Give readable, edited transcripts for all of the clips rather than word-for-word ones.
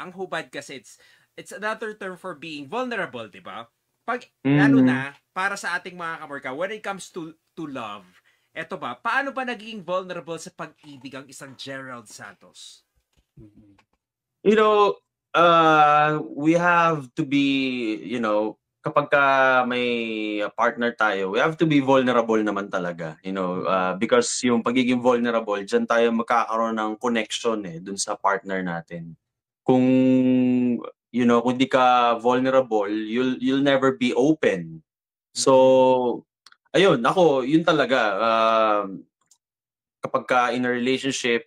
ang hubad kasi it's another term for being vulnerable, di ba? Pag, lalo na, para sa ating mga kamorka, when it comes to love, eto ba, paano ba naging vulnerable sa pag-ibig ang isang Gerald Santos? You know, we have to be, kapag may partner tayo, we have to be vulnerable naman talaga, because yung pagiging vulnerable, dyan tayo magkakaroon ng connection dun sa partner natin. Kung kung di ka vulnerable, you'll never be open. So, ayun, ako, yun talaga. Kapag ka in a relationship,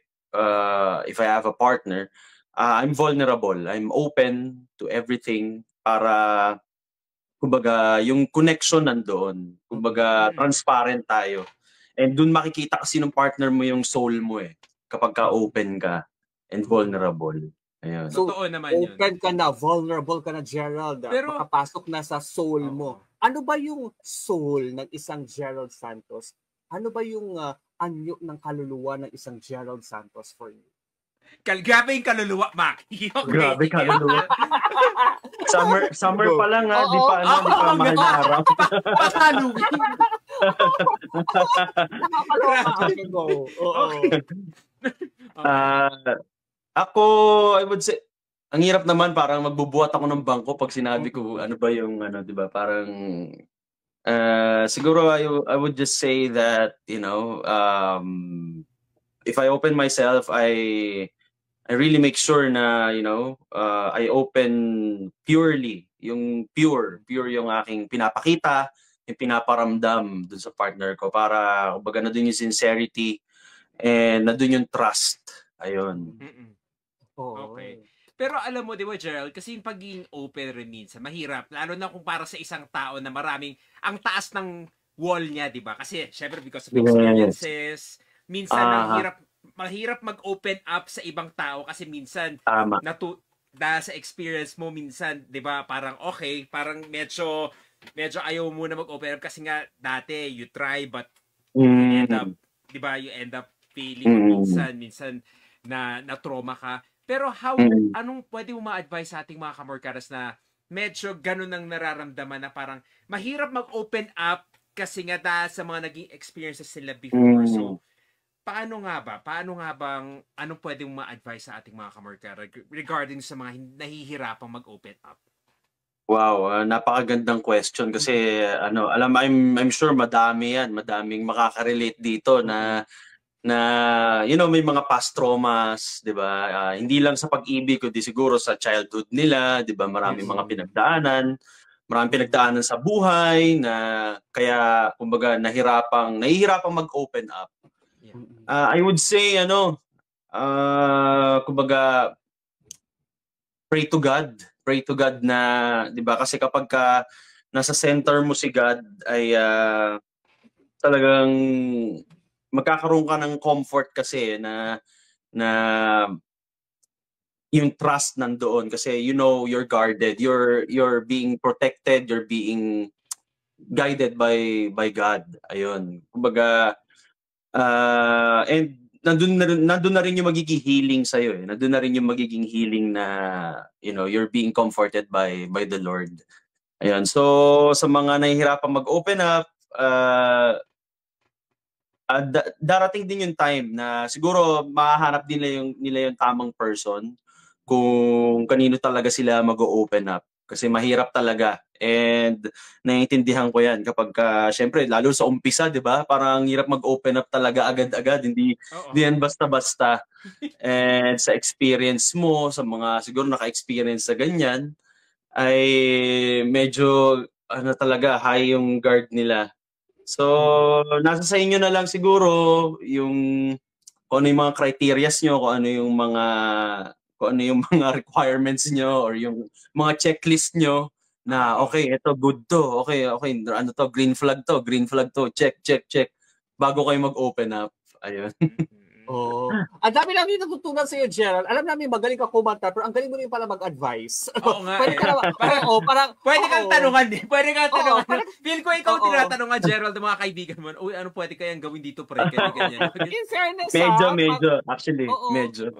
if I have a partner, I'm vulnerable. I'm open to everything para, kumbaga, yung connection nandoon. Kumbaga, transparent tayo. And dun makikita kasi ng partner mo yung soul mo kapag ka open ka and vulnerable. Ayun. So, totoo naman yun. Open ka na, vulnerable ka na, Gerald. Pero, makapasok na sa soul mo. Ano ba yung soul ng isang Gerald Santos? Ano ba yung anyo ng kaluluwa ng isang Gerald Santos for you? Grabe yung kaluluwa, Mac. Okay. Grabe kaluluwa. Summer pa lang di pa mahal na araw. Halloween. Ako, I would say, ang hirap naman, parang magbubuhat ako ng bangko pag sinabi ko ano ba yung di ba? Parang siguro I would just say that, if I open myself, I really make sure na, I open purely, yung pure yung aking pinapakita, yung pinaparamdam dun sa partner ko para, kumbaga, na dun yung sincerity and na dun yung trust. Ayun. Okay. Pero alam mo, di ba, Gerald, kasi yung pagiging open rin minsan, mahirap. Lalo na kung para sa isang tao na ang taas ng wall niya, di ba? Kasi, syempre, because of experiences, minsan mahirap mag-open up sa ibang tao kasi minsan, dahil sa experience mo, minsan, di ba, parang okay, parang medyo ayaw mo na mag-open up kasi nga, dati, you try, but you end up, di ba, you end up feeling minsan na trauma ka. Pero anong pwede mo ma-advise sa ating mga kamorkaras na medyo ganun ang nararamdaman na parang mahirap mag-open up kasi nga dahil sa mga naging experiences nila before. So, paano nga bang anong pwede mo ma-advise sa ating mga kamorkara regarding sa mga nahihirapang mag-open up? Wow, napakagandang question kasi I'm sure madaming makaka-relate dito na may mga past traumas, 'di ba? Hindi lang sa pag-ibig kundi siguro sa childhood nila, 'di ba? Maraming mga pinagdaanan sa buhay na kaya kumbaga nahihirapang mag-open up. I would say kumbaga pray to God na, 'di ba? Kasi kapag nasa center mo si God ay talagang magkakaroon ka ng comfort kasi na yung trust nandoon kasi you're guarded, you're being protected, you're being guided by God. Ayun. Kumbaga and nandun na rin yung magiging healing sa iyo. Nandun na rin yung magiging healing na you're being comforted by the Lord. Ayun. So sa mga nahihirapan mag-open up, darating din yung time na siguro mahahanap din nila yung tamang person kung kanino talaga sila mag-open up kasi mahirap talaga and naiintindihan ko yan kapag syempre lalo sa umpisa, 'di ba? Parang hirap mag-open up talaga agad-agad, hindi yan basta-basta. And sa experience mo sa mga siguro naka-experience sa ganyan ay medyo talaga high yung guard nila. So, nasa sa inyo na lang siguro yung kung ano yung mga criterias nyo, kung ano yung mga requirements nyo or yung mga checklist nyo na okay, ito good to. Okay, green flag to. Check. Bago kayo mag-open up. Ayun. Ang dami namin natutunan sa iyo, Gerald. Alam namin magaling ka kumanta, pero ang galing mo rin pala mag-advise. Oo nga. Pwede kang tanungan eh. Feel ko ikaw tinatanungan, Gerald, ng mga kaibigan mo. Uy, ano pwede kayang gawin dito, pre? Ganyan. In fairness, medyo. Actually, medyo.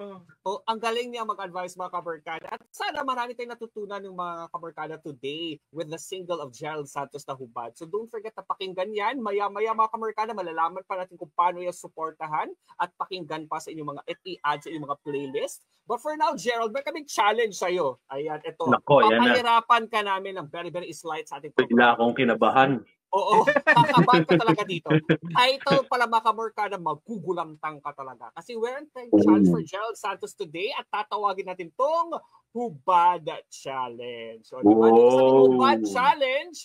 Oh, ang galing niya mag-advise mga kabarkada. At sana marami tayong natutunan ng mga kabarkada today with the single of Gerald Santos na Hubad. So don't forget na pakinggan yan. Maya-maya mga kabarkada, malalaman pa natin kung paano yung supportahan at pakinggan pa sa inyong mga, i-add sa inyong mga playlist. But for now, Gerald, may kaming challenge sa'yo. Ayan, ito. Nako, yan na. Papahirapan ka namin ng very, very slight sa ating Bigla program. akong kinabahan. Oo, kakabahan ka talaga dito. Title pala mga kabarkada, magugulantang ka talaga. Kasi we're on challenge for Gerald Santos today at tatawagin natin tong Hubad Challenge. So, di ba? Sa Hubad Challenge,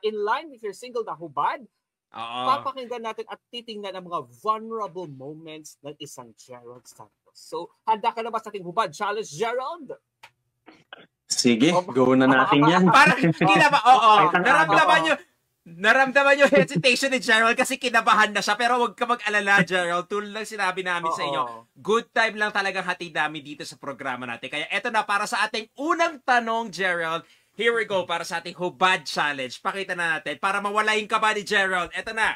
in line with your single na Hubad, papakinggan natin at titingnan ang mga vulnerable moments ng isang Gerald Santos. So, handa ka na ba sa ating Hubad Challenge, Gerald? Sige, go na natin yan. Parang naramdaman nyo hesitation ni Gerald kasi kinabahan na siya. Pero huwag ka mag-alala, Gerald. Tulad lang sinabi namin sa inyo, good time lang talagang hatid namin dito sa programa natin. Kaya eto na, para sa ating unang tanong, Gerald, here we go, para sa ating Hubad Challenge. Pakita na natin, para mawala yung kaba ni Gerald. Eto na.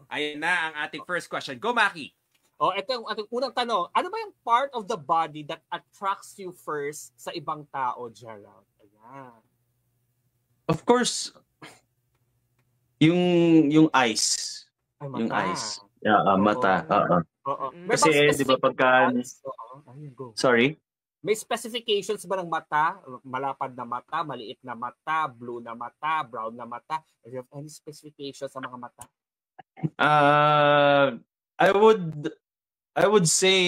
Ayun na ang ating first question. Go, Maki. Ito yung ating unang tanong. Ano ba yung part of the body that attracts you first sa ibang tao, Gerald? Ayan. Of course, yung eyes. Ay, mata. Yung eyes. Mata. Kasi, di ba, pagka... Sorry? May specifications ba ng mata? Malapad na mata, maliit na mata, blue na mata, brown na mata? Do you have any specifications sa mga mata? I would say,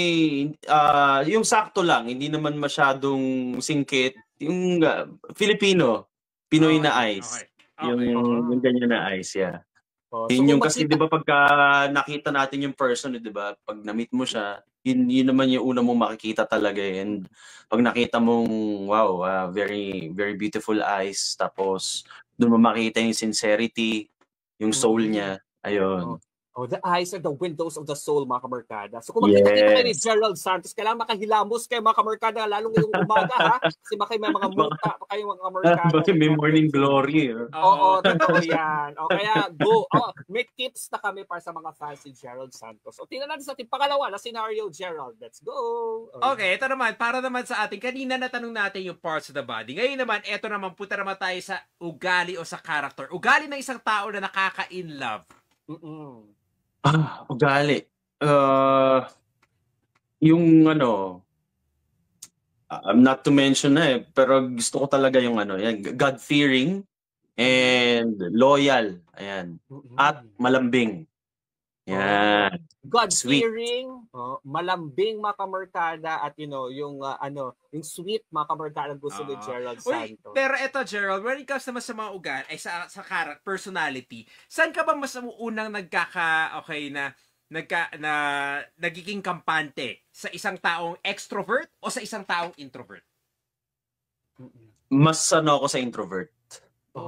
yung sakto lang, hindi naman masyadong singkit. Yung Filipino, Pinoy na eyes. Okay. Yung ganyan na eyes, yeah. Yun yung kasi, di ba, pagka nakita natin yung person, di ba, pag na-meet mo siya, yun naman yung una mong makikita talaga. And pag nakita mong, wow, very, very beautiful eyes, tapos doon mo makita yung sincerity, yung soul niya, ayun. The eyes are the windows of the soul, mga kamarkada. So kung makita kayo ni Gerald Santos, kailangan makahilamos kayo, mga kamarkada, lalo ngayong umaga, ha? Kasi may mga muta pa kayo, mga kamarkada. May morning glory. Oo, totoo yan. Kaya go. May tips na kami para sa mga fans ni Gerald Santos. Tingnan natin sa ating pangalawa na scenario, Gerald. Let's go. Okay, ito naman. Para naman sa ating, kanina natanong natin yung parts of the body. Ngayon naman, ito naman, punta naman tayo sa ugali o sa character. Ugali ng isang tao na nakaka-in-love. Ugali. Yung not to mention pero gusto ko talaga yung yan, God-fearing and loyal. Ayan. At malambing. Yan. God-fearing, malambing, mga kamarkada, at yung sweet, mga kamarkada, gusto ni Gerald Santos. Pero eto, Gerald, when it comes naman sa mga ugal, ay sa personality, saan ka ba mas unang nagiging kampante? Sa isang taong extrovert o sa isang taong introvert? Mas ako sa introvert.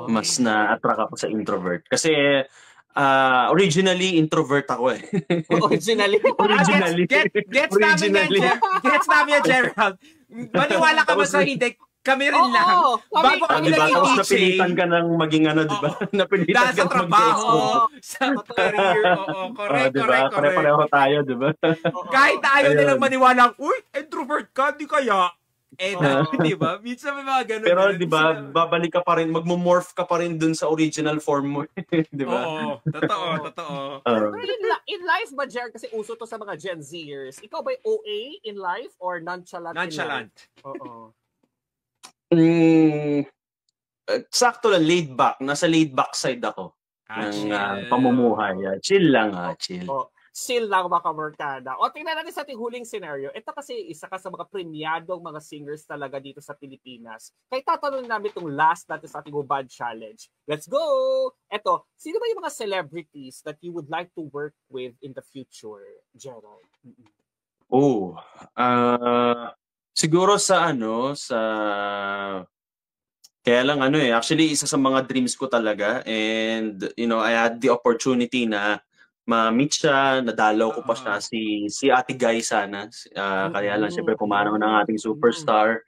Mas na-attract ako sa introvert. Kasi originally introvert ako eh. Originally? Gets namin yan, Gerald. Maniwala ka ba sa hindi? Kami rin lang. Bago kami naging DJ. Napilitan ka ng maging di ba? Napilitan ka sa trabaho, sa career. Correct. Pare-pareho tayo, di ba? Kahit ayaw nilang maniwala, uy, introvert ka, di kaya? Di ba? Minsan may mga ganun. Pero di ba, babalik ka pa rin, magmo-morph ka pa rin dun sa original form mo. Di ba? Oo, totoo. In life ba, Jer, kasi uso to sa mga Gen Zers, ikaw ba'y OA in life or nonchalant in life? Oo. Sakto lang, laid back. Nasa laid back side ako. Ng pamumuhay. Chill lang, chill. Chill lang, mga kamarkada. Tingnan natin sa ating huling scenario. Ito kasi isa ka sa mga premiadong mga singers talaga dito sa Pilipinas. Kaya tatanungin namin itong last natin sa ating Hubad Challenge. Let's go! Ito, sino ba yung mga celebrities that you would like to work with in the future, Gerald? Siguro sa kaya lang actually isa sa mga dreams ko talaga, and I had the opportunity na ma-meet siya, nadalaw ko pa siya, si Ate Guy sana. Kaya lang syempre pumanaw ng ating superstar.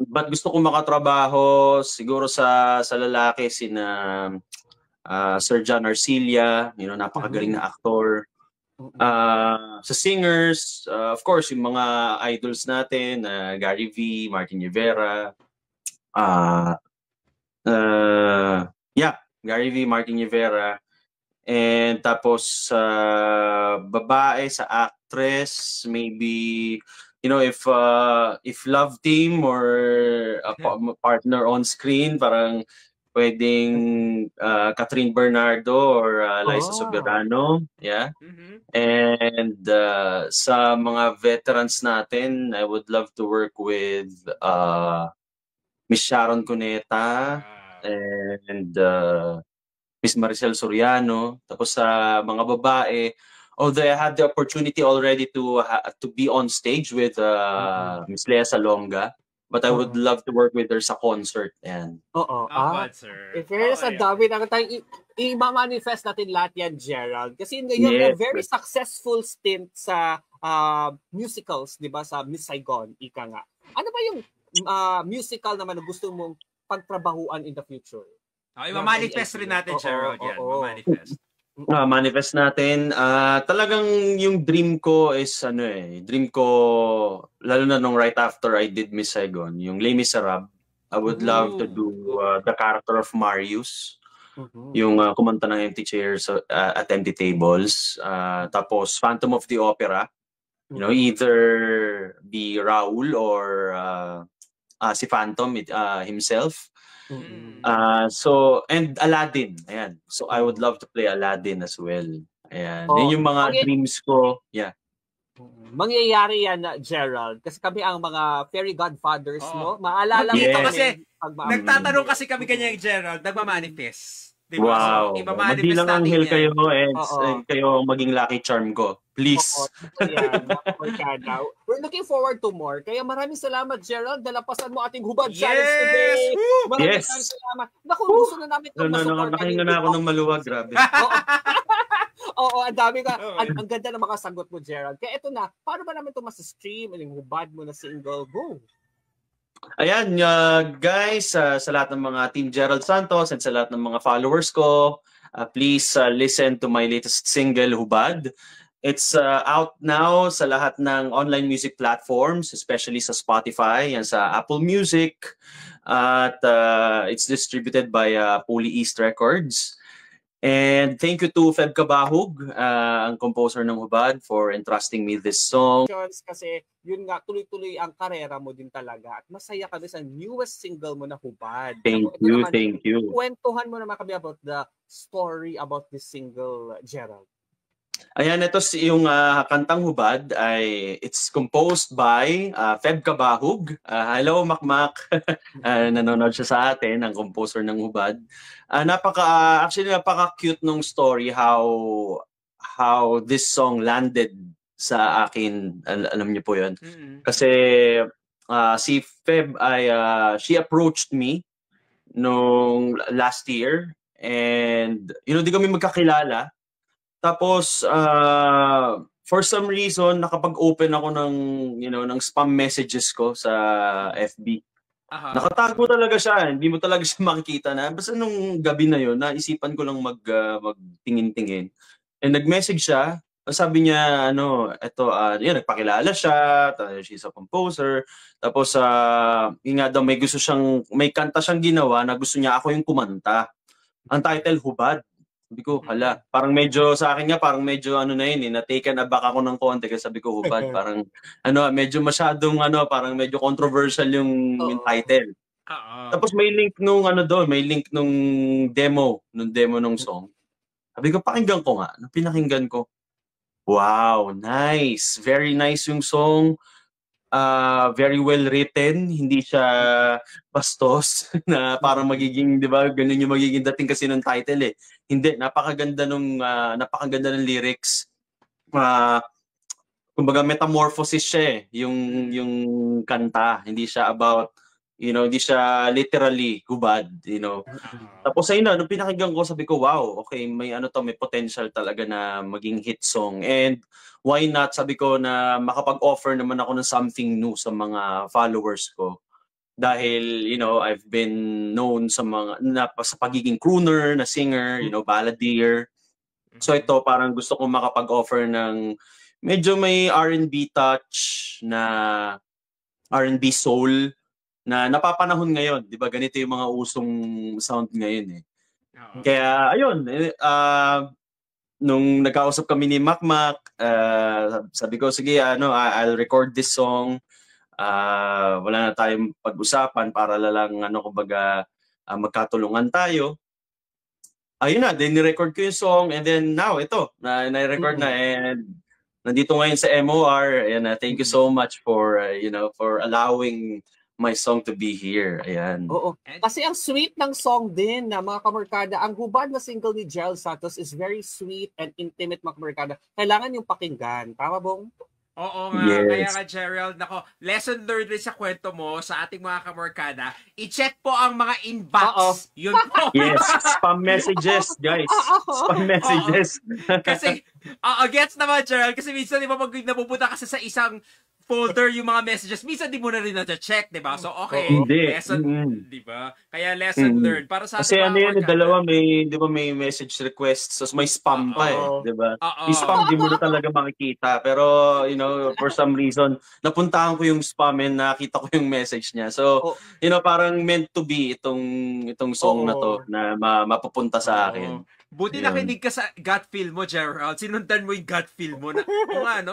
But gusto ko makatrabaho siguro sa lalaki, sina Sir John Arcilla, napakagaling na aktor. Sa singers, of course, yung mga idols natin, Gary V, Martin Rivera, Gary V, Martin Rivera, and tapos sa babae, sa actress, maybe, you know, if Love Team or a partner on screen, parang pwedeng Catherine Bernardo or Liza Soberano, yeah. And sa mga veterans natin, I would love to work with Miss Sharon Cuneta and Miss Maricel Soriano. Tapos sa mga babae, although I had the opportunity already to be on stage with Miss Lea Salonga, but I would love to work with her sa concert. Yan. Concert. In fairness, ang dami na tayong i-manifest natin lahat yan, Gerald. Kasi ngayon, a very successful stint sa musicals, di ba? Sa Miss Saigon, ika nga. Ano ba yung musical naman na gusto mong pagtrabahuan in the future? Ma-manifest rin natin, Gerald, yan. Ma-manifest. Manifest natin. Talagang yung dream ko is dream ko, lalo na nung right after I did Miss Saigon, yung Les Miserables. I would love to do the character of Marius. Yung kumanta ng Empty Chairs at Empty Tables. Tapos Phantom of the Opera. You know, either be Raul or si Phantom himself. And Aladdin. Ayan. So I would love to play Aladdin as well. Ayan. Yun yung mga dreams ko. Yeah. Mangyayari yan, Gerald. Kasi kami ang mga fairy godfathers mo. Maalala mo kasi nagtatanong kasi kami kanya, Gerald, nagmamanifest. Diba? Wow. So, hindi lang anghel kayo and kayo maging lucky charm ko. Please. We're looking forward to more. Kaya maraming salamat, Gerald. Dalapasan mo ating hubad challenge today. Maraming salamat. Naku, gusto na namin itong masupport. Nakahinga na ako ng maluwag. Grabe. Oo, ang dami ka. Ang ganda na makasagot mo, Gerald. Kaya ito na, paano ba namin ito mas-stream? Yung hubad mo na single? Go! Ayan, guys, sa lahat ng mga Team Gerald Santos and sa lahat ng mga followers ko, please listen to my latest single, Hubad. It's out now sa lahat ng online music platforms, especially sa Spotify and sa Apple Music. At it's distributed by Puli East Records. And thank you to Feb Kabahug, ang composer ng Hubad, for entrusting me this song. Kasi yun nga, tuloy-tuloy ang karera mo din talaga. At masaya kami sa newest single mo na Hubad. Thank you. Kwentuhan mo naman kami about the story about this single, Gerald. Ayan, ito yung kantang Hubad ay it's composed by Feb Kabahug. Hello, Makmak. Nanonood siya sa atin, ang composer ng Hubad. Napaka-cute nung story how this song landed sa akin. Alam niyo po 'yun. Kasi si Feb ay she approached me nung last year and di kami magkakilala. Tapos for some reason nakapag-open ako ng spam messages ko sa FB. Nakatago talaga siya, hindi mo talaga siya makikita na. Basta nung gabi na 'yon, naisipan ko lang magtingin-tingin. And nag-message siya. Sabi niya nagpakilala siya, she's a composer. Tapos may kanta siyang ginawa na gusto niya ako yung kumanta. Ang title Hubad. Sabi ko, parang medyo sa akin nga, parang medyo na-taken aback ako ng konti kasi sabi ko, Hubad, parang medyo masyadong parang medyo controversial yung title. Tapos may link nung demo nung song. Sabi ko, pakinggan ko nga. Pinakinggan ko. Wow, nice. Very nice yung song. Very well written, hindi siya bastos na parang magiging, 'di ba, ganun yung magiging dating kasi ng title eh. Hindi, napakaganda ng lyrics. Kumbaga metamorphosis siya eh, yung kanta, hindi siya about hindi siya literally hubad, Tapos nung pinakinggan ko, sabi ko, wow, okay, may potential talaga na maging hit song. And why not, sabi ko, na makapag-offer naman ako ng something new sa mga followers ko. Dahil, I've been known sa pagiging crooner, na singer, balladeer. So ito, parang gusto kong makapag-offer ng medyo may R&B touch na R&B soul na napapanahon ngayon. Di ba ganito yung mga usong sound ngayon eh. Kaya ayun, nung nagkausap kami ni Macmac, sabi ko, sige, I'll record this song. Wala na tayong pag-usapan para lang, kumbaga, magkatulungan tayo. Ayun na, then ni-record ko yung song, and then now, ito, na-record na, and nandito ngayon sa MOR, and thank you so much for, for allowing my song to be here. Ayan. Oo. Kasi ang sweet ng song din na mga kamarkada, ang hubad na single ni Gerald Santos is very sweet and intimate, mga kamarkada. Kailangan yung pakinggan. Tama, Bong? Oo nga, yes. Kaya nga Gerald, nako, lesson learned rin sa kwento mo sa ating mga kamorkada, i-check po ang mga inbox. Yun po. Yes, spam messages, guys. Spam messages. Kasi, gets naman Gerald, kasi minsan di ba pag napupunta kasi sa isang folder yung mga messages, minsan di mo na rin na-check, di ba? So, okay, lesson, di ba? Kaya lesson learned. Para sa kasi ano yan, dalawa, di ba may message requests, so may spam pa di ba? Yung spam, di mo na talaga makikita. Pero, for some reason, napuntahan ko yung spam and nakita ko yung message niya. So, parang meant to be itong song na to na mapupunta sa akin. Buti nakinig ka sa gut feel mo, Gerald. Sinundan mo yung gut feel mo.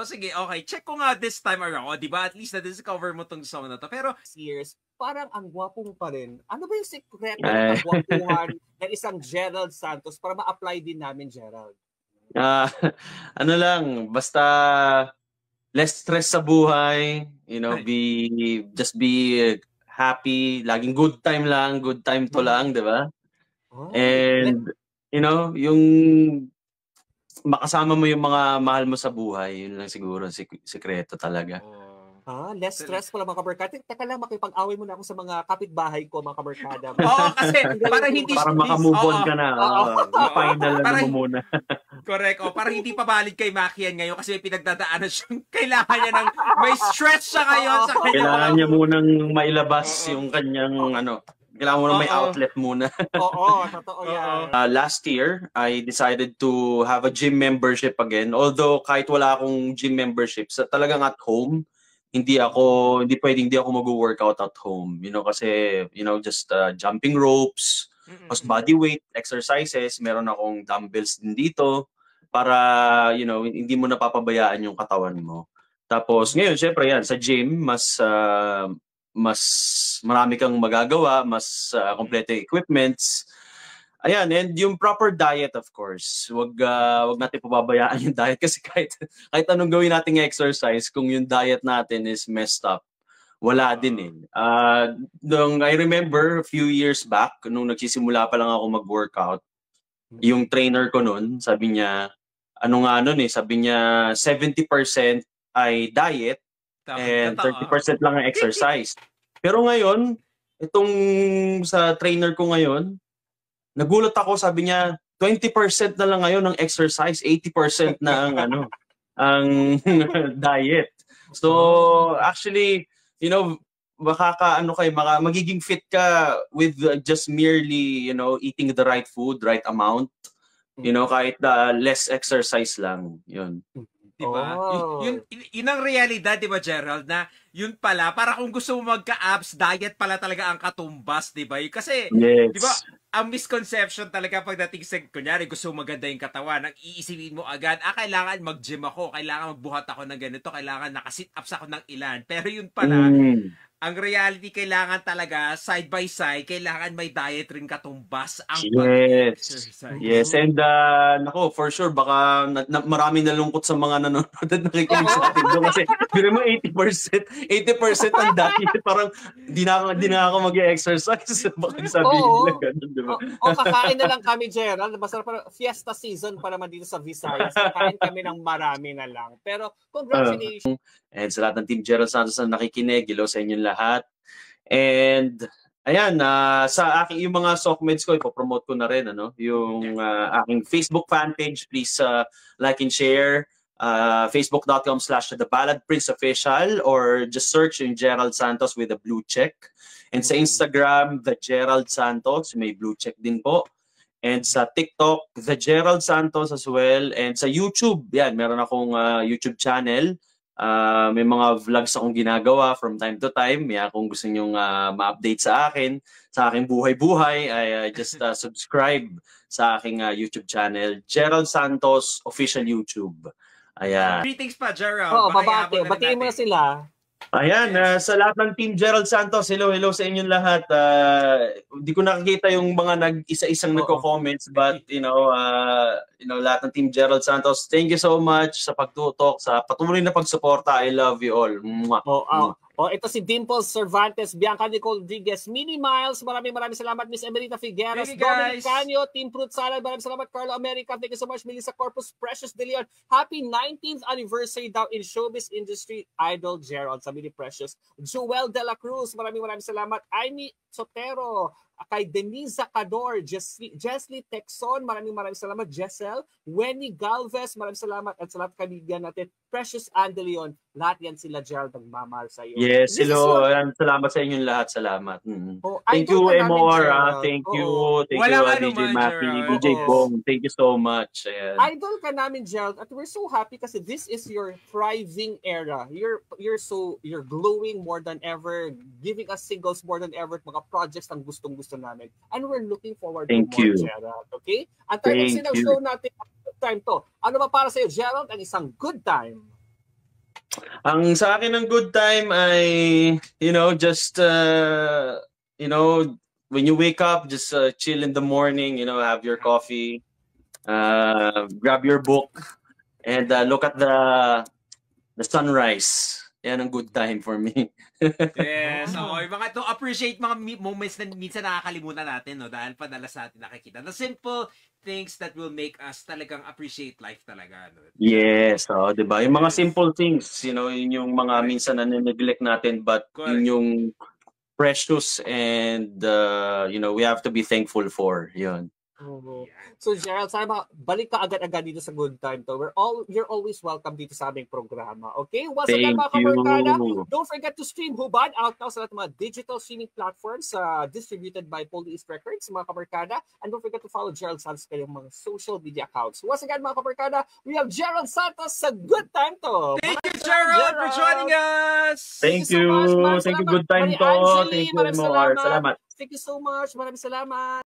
Sige, okay. Check ko nga this time around. Di ba? At least na-discover mo tong song na to. Pero, years, parang ang gwapong pa rin. Ano ba yung sekreto ng gwapuhan ng isang Gerald Santos para ma-apply din namin, Gerald? Ano lang, basta less stress sa buhay. Just be happy. Laging good time lang. Good time to lang, di ba? And yung makasama mo yung mga mahal mo sa buhay, yun lang siguro sikreto talaga. Less stress pala mga kabarkada. Teka lang, makipag-away muna ako sa mga kapitbahay ko, mga kabarkada. Kasi para makamove on ka na. Final na mo muna. Correct. Para hindi pa valid kay Makian ngayon kasi may pinagdadaanan siyang kailangan niya ng may stress siya ngayon sa kanya. Kailangan niya munang mailabas yung kanyang kailangan mo na may outlet muna. Totoo yan. Last year, I decided to have a gym membership again. Although kahit wala akong gym membership, talagang at home, hindi ako mag-workout at home. Kasi, just jumping ropes, body weight exercises, meron akong dumbbells din dito para, hindi mo napapabayaan yung katawan mo. Tapos ngayon, syempre yan, sa gym, mas marami kang magagawa, mas kompleto equipments. Ayan, and yung proper diet, of course. Wag natin pababayaan yung diet kasi kahit anong gawin nating exercise, kung yung diet natin is messed up, wala din eh. I remember a few years back, nung nagsisimula pa lang ako mag-workout, yung trainer ko nun, sabi niya, sabi niya 70% ay diet, and 30% lang ang exercise. Pero ngayon, itong sa trainer ko ngayon, nagulat ako, sabi niya, 20% na lang ngayon ng exercise, 80% na ang diet. So, actually, magiging fit ka with just merely, eating the right food, right amount. Kahit less exercise lang, yun. Diba? Yun ang realidad, diba, Gerald, na yun pala, para kung gusto mo magka-abs, diet pala talaga ang katumbas, diba? Kasi, diba, ang misconception talaga pagdating sa, kunyari, gusto mo maganda yung katawan, ang iisipin mo agad, kailangan mag-gym ako, kailangan magbuhat ako ng ganito, kailangan naka-sit-ups ako ng ilan. Pero yun pala, ang reality, kailangan talaga, side by side, kailangan may diet rin katumbas ang pag-exercise. Yes, and for sure, baka maraming nalungkot sa mga nanonood at nakikinig sa atin doon. Kasi, biro mo 80% ang diet, parang di na ako mag-exercise. Baka sabihin nila ganun, di ba? Kakain na lang kami, Gerald. Basta fiesta season pa naman dito sa Visayas. Kakain kami ng marami na lang. Pero, congratulations. And sa lahat ng Team Gerald Santos na nakikinig, hello sa inyong lahat. And ayan, sa aking yung mga sockmeds ko, ipopromote ko na rin yung aking Facebook fan page. Please like and share. Facebook.com/The Ballad Prince Official, or just search yung Gerald Santos with a blue check. And sa Instagram, The Gerald Santos, may blue check din po. And sa TikTok, The Gerald Santos as well. And sa YouTube, yan, meron akong YouTube channel. May mga vlogs akong ginagawa from time to time. Yan, kung gusto nyong ma-update sa aking buhay-buhay, ay just subscribe sa aking YouTube channel, Gerald Santos Official YouTube. Ayan. Greetings pa, Gerald. Oo, babate. Batiin mo na sila. Ayan, sa lahat ng Team Gerald Santos, hello sa inyong lahat. Hindi ko nakikita yung mga nag-isa-isang nagko-comments, but lahat ng Team Gerald Santos, thank you so much sa pagtutok, sa patuloy na pagsuporta. I love you all. Ito si Dimples Cervantes, Bianca Nicole Rodriguez, Mini Miles, maraming salamat, Miss Emerita Figueras, Dominic Canyo, Team Fruit Salad, maraming salamat, Carlo America, thank you so much, Melissa Corpus, Precious De Leon, happy 19th anniversary daw in showbiz industry, Idol Gerald, sabi ni Precious, Joel De La Cruz, maraming salamat, Aimee Sotero, kay Denise Zacador, Jesly Texon, maraming salamat, Jessel, Wenny Galvez, maraming salamat, at sa lahat kaibigan natin, Precious Andeleon, lahat yan sila, Gerald, nagmamahal sa iyo. Yes, hello, salamat sa inyong lahat, salamat. Thank you, MOR, thank you, DJ Mappy, DJ Bong, thank you so much. Ayan. Idol ka namin, Gerald, at we're so happy kasi this is your thriving era. You're glowing more than ever, giving us singles more than ever, mga projects ang gustong-gusto namin. And we're looking forward to more, Gerald. Okay? Ang time ng show natin, time to. Ano ba para sa iyo, Gerald, ang isang good time? Ang sa akin ng good time ay, just, when you wake up, just chill in the morning, have your coffee, grab your book, and look at the sunrise. Yan ang good time for me. Yes. Okay. Mga to appreciate mga moments na minsan nakakalimutan natin, no? Dahil padalas natin nakikita. The simple things that will make us talagang appreciate life talaga. No? Yes. Diba? Yung mga simple things, yun yung mga minsan na neglect natin, but yun yung precious and, we have to be thankful for. Yun. So Gerald, sana balik ka agad-agad dito sa Good Time to. You're always welcome dito sa aming programa. Okay? Once again, mga kabarkada, don't forget to stream Hubad out now sa lahat ng mga digital streaming platforms distributed by Police Records, mga kabarkada. And don't forget to follow Gerald Santos sa mga social media accounts. Once again, mga kabarkada, we have Gerald Santos sa Good Time to. Thank you, Gerald, for joining us. Thank you. Thank you, Good Time to. Thank you, MOR. Salamat. Thank you so much. Maraming salamat.